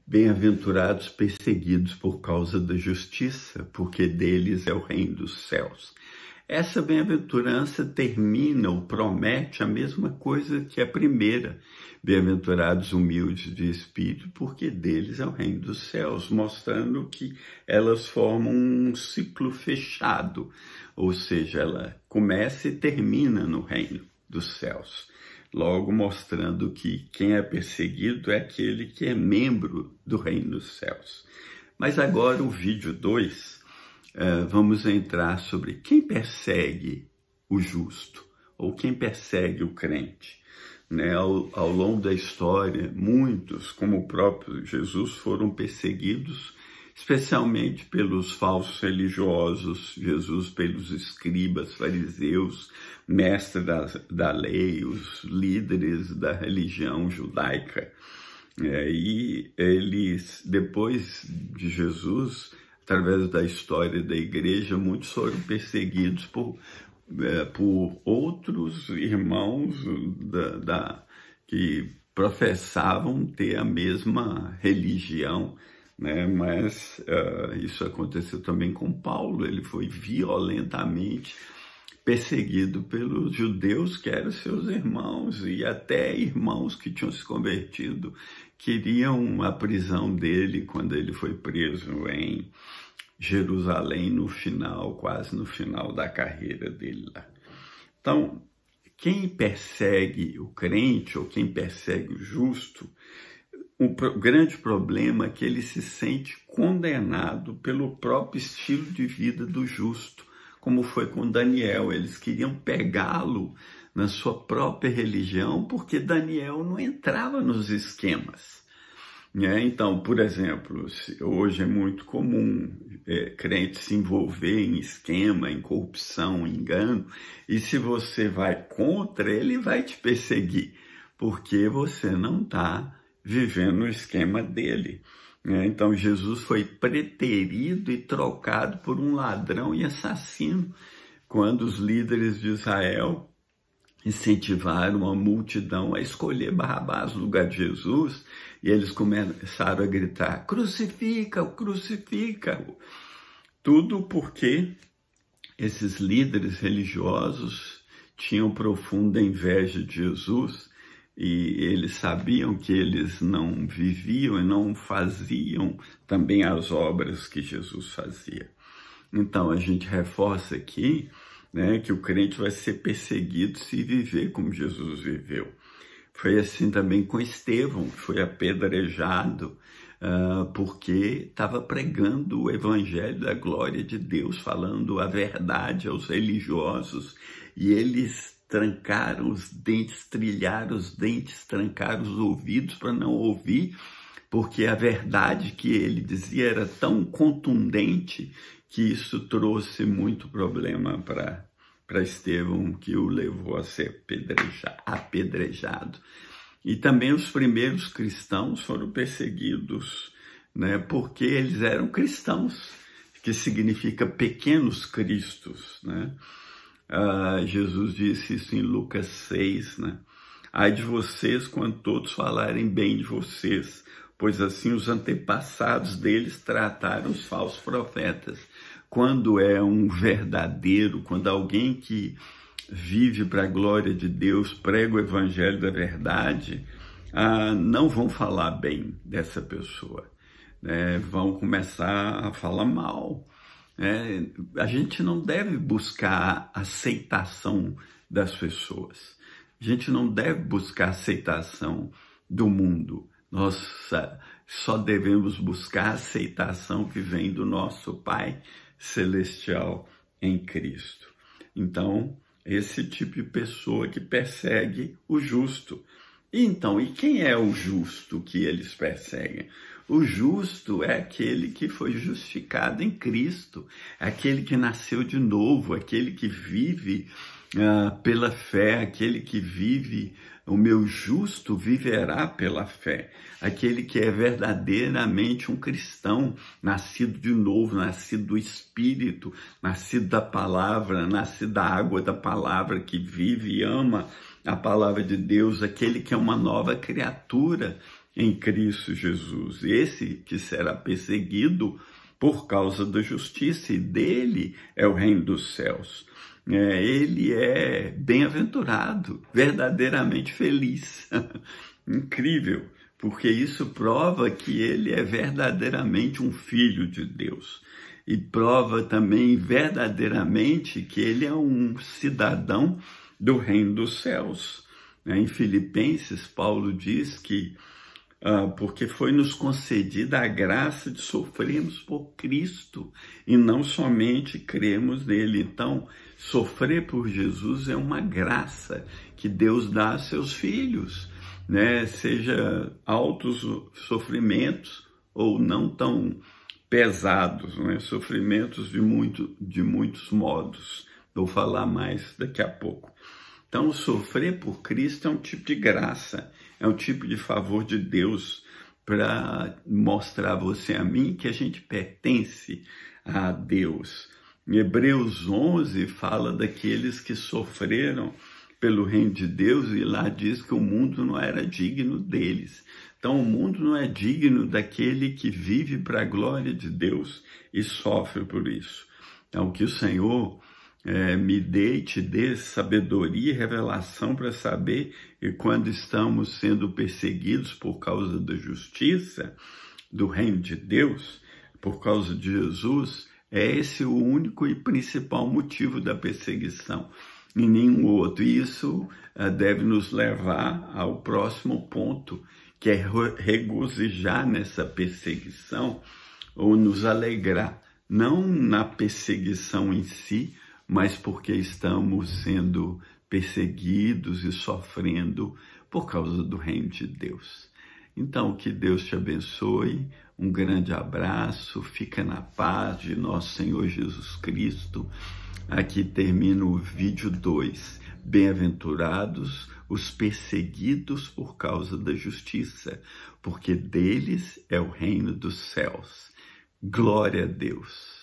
Bem-aventurados perseguidos por causa da justiça, porque deles é o reino dos céus. Essa bem-aventurança termina ou promete a mesma coisa que a primeira. Bem-aventurados humildes de espírito, porque deles é o reino dos céus, mostrando que elas formam um ciclo fechado, ou seja, ela começa e termina no reino dos céus. Logo mostrando que quem é perseguido é aquele que é membro do reino dos céus. Mas agora o vídeo 2, vamos entrar sobre quem persegue o justo, ou quem persegue o crente. Ao longo da história, muitos, como o próprio Jesus, foram perseguidos, especialmente pelos falsos religiosos, Jesus pelos escribas, fariseus, mestres da lei, os líderes da religião judaica. E eles, depois de Jesus, através da história da igreja, muitos foram perseguidos por outros irmãos que professavam ter a mesma religião, mas isso aconteceu também com Paulo. Ele foi violentamente perseguido pelos judeus que eram seus irmãos, e até irmãos que tinham se convertido queriam a prisão dele quando ele foi preso em Jerusalém no final, quase no final da carreira dele lá. Então, quem persegue o crente ou quem persegue o justo, o grande problema é que ele se sente condenado pelo próprio estilo de vida do justo, como foi com Daniel. Eles queriam pegá-lo na sua própria religião, porque Daniel não entrava nos esquemas. Então, por exemplo, hoje é muito comum crente se envolver em esquema, em corrupção, em engano, e se você vai contra, ele vai te perseguir, porque você não está vivendo o esquema dele. Então, Jesus foi preterido e trocado por um ladrão e assassino, quando os líderes de Israel incentivaram a multidão a escolher Barrabás no lugar de Jesus, e eles começaram a gritar: crucifica-o, crucifica-o. Tudo porque esses líderes religiosos tinham profunda inveja de Jesus, e eles sabiam que eles não viviam e não faziam também as obras que Jesus fazia. Então, a gente reforça aqui, que o crente vai ser perseguido se viver como Jesus viveu. Foi assim também com Estevão, que foi apedrejado porque estava pregando o evangelho da glória de Deus, falando a verdade aos religiosos, e eles trancaram os dentes, trilharam os dentes, trancaram os ouvidos para não ouvir, porque a verdade que ele dizia era tão contundente que isso trouxe muito problema para Estevão, que o levou a ser apedrejado. E também os primeiros cristãos foram perseguidos, porque eles eram cristãos, que significa pequenos cristos, Jesus disse isso em Lucas 6, Ai de vocês quando todos falarem bem de vocês, pois assim os antepassados deles trataram os falsos profetas. Quando é um verdadeiro, quando alguém que vive para a glória de Deus, prega o evangelho da verdade, não vão falar bem dessa pessoa, vão começar a falar mal. A gente não deve buscar a aceitação das pessoas, a gente não deve buscar a aceitação do mundo. Nós só devemos buscar a aceitação que vem do nosso Pai Celestial em Cristo. Então, esse tipo de pessoa que persegue o justo. Então, e quem é o justo que eles perseguem? O justo é aquele que foi justificado em Cristo, aquele que nasceu de novo, aquele que vive pela fé, aquele que vive, o meu justo viverá pela fé, aquele que é verdadeiramente um cristão, nascido de novo, nascido do Espírito, nascido da palavra, nascido da água da palavra, que vive e ama a palavra de Deus, aquele que é uma nova criatura em Cristo Jesus. Esse que será perseguido por causa da justiça, e dele é o reino dos céus. Ele é bem-aventurado, verdadeiramente feliz. Incrível, porque isso prova que ele é verdadeiramente um filho de Deus. E prova também verdadeiramente que ele é um cidadão do reino dos céus. Em Filipenses, Paulo diz que porque foi-nos concedida a graça de sofrermos por Cristo e não somente cremos nele. Então, sofrer por Jesus é uma graça que Deus dá a seus filhos, né? Seja altos sofrimentos ou não tão pesados, né? Sofrimentos de muitos modos. Vou falar mais daqui a pouco. Então, sofrer por Cristo é um tipo de graça, é um tipo de favor de Deus para mostrar a você e a mim que a gente pertence a Deus. Em Hebreus 11 fala daqueles que sofreram pelo reino de Deus, e lá diz que o mundo não era digno deles. Então, o mundo não é digno daquele que vive para a glória de Deus e sofre por isso. Então, que o Senhor me dê e te dê sabedoria e revelação para saber que quando estamos sendo perseguidos por causa da justiça, do reino de Deus, por causa de Jesus, é esse o único e principal motivo da perseguição, e nenhum outro. E isso deve nos levar ao próximo ponto, que é regozijar nessa perseguição, ou nos alegrar, não na perseguição em si, mas porque estamos sendo perseguidos e sofrendo por causa do reino de Deus. Então, que Deus te abençoe, um grande abraço, fica na paz de nosso Senhor Jesus Cristo. Aqui termina o vídeo 2. Bem-aventurados os perseguidos por causa da justiça, porque deles é o reino dos céus. Glória a Deus.